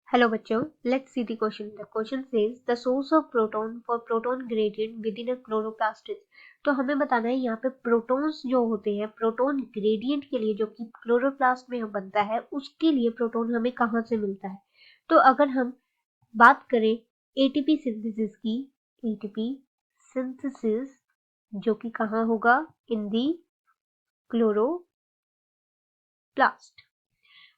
Hello बच्चों, let's see the question. The question says the source of proton for proton gradient within a chloroplast is. तो हमें बताना है यहाँ पे प्रोटॉन्स जो होते हैं प्रोटॉन ग्रेडियंट के लिए जो कि क्लोरोप्लास्ट में बनता है उसके लिए प्रोटॉन हमें कहाँ से मिलता है. तो अगर हम बात करें एटीपी सिंथेसिस की, एटीपी सिंथेसिस जो कि कहाँ होगा, इन दी क्लोरोप्लास्ट.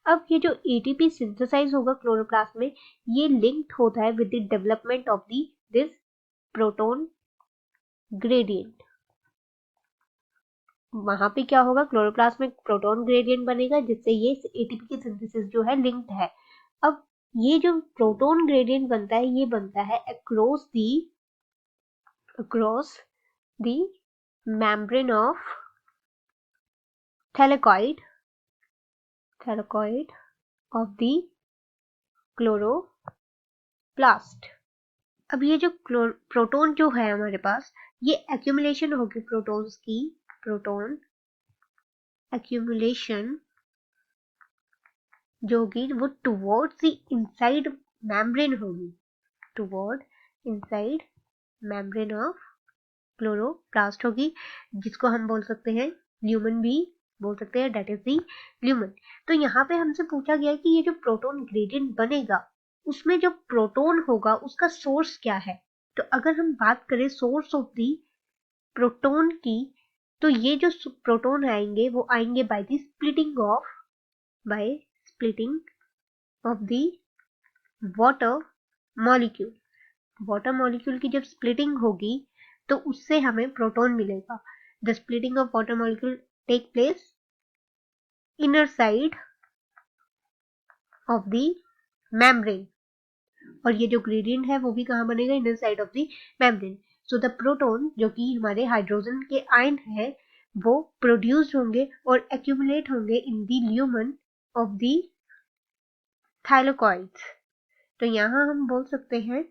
अब ये जो एटीपी सिंथेसाइज होगा क्लोरोप्लास्ट में, ये लिंक्ड होता है with the development of this proton gradient. वहां पे क्या होगा, क्लोरोप्लास्ट में प्रोटॉन ग्रेडियंट बनेगा जिससे ये एटीपी की सिंथेसिस जो है लिंक्ड है. अब ये जो प्रोटॉन ग्रेडियंट बनता है ये बनता है across the membrane of thylakoid of the chloroplast. अब ये जो प्रोटॉन जो है हमारे पास, ये एक्यूमुलेशन होगी प्रोटॉन्स की, प्रोटॉन एक्यूमुलेशन जो होगी वो टुवर्ड्स द इनसाइड मेम्ब्रेन होगी, toward inside membrane of chloroplast होगी, जिसको हम बोल सकते हैं ल्यूमन भी बोल सकते हैं, डेट इज दी ल्यूमन. तो यहाँ पे हमसे पूछा गया है कि ये जो प्रोटॉन ग्रेडियंट बनेगा उसमें जो प्रोटॉन होगा उसका सोर्स क्या है. तो अगर हम बात करें सोर्स ऑफ दी प्रोटॉन की, तो ये जो प्रोटॉन आएंगे वो आएंगे by splitting of the water molecule. Water molecule की जब स्प्लिटिंग होगी तो उससे हमें प्रोटॉन मिलेगा. The splitting of water molecule take place inner side of the membrane, और ये जो ग्रेडियंट है वो भी कहाँ बनेगा, inner side of the membrane. So the proton जो कि हमारे हाइड्रोजन के आयन है वो प्रोड्यूस्ड होंगे और एक्यूमुलेट होंगे in the lumen of the thylakoids. तो यहाँ हम बोल सकते हैं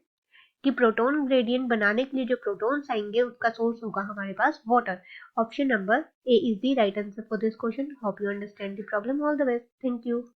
कि प्रोटॉन ग्रेडियंट बनाने के लिए जो प्रोटॉन्स आएंगे उसका सोर्स होगा हमारे पास water. Option number A is the right answer for this question. Hope you understand the problem. All the best. Thank you.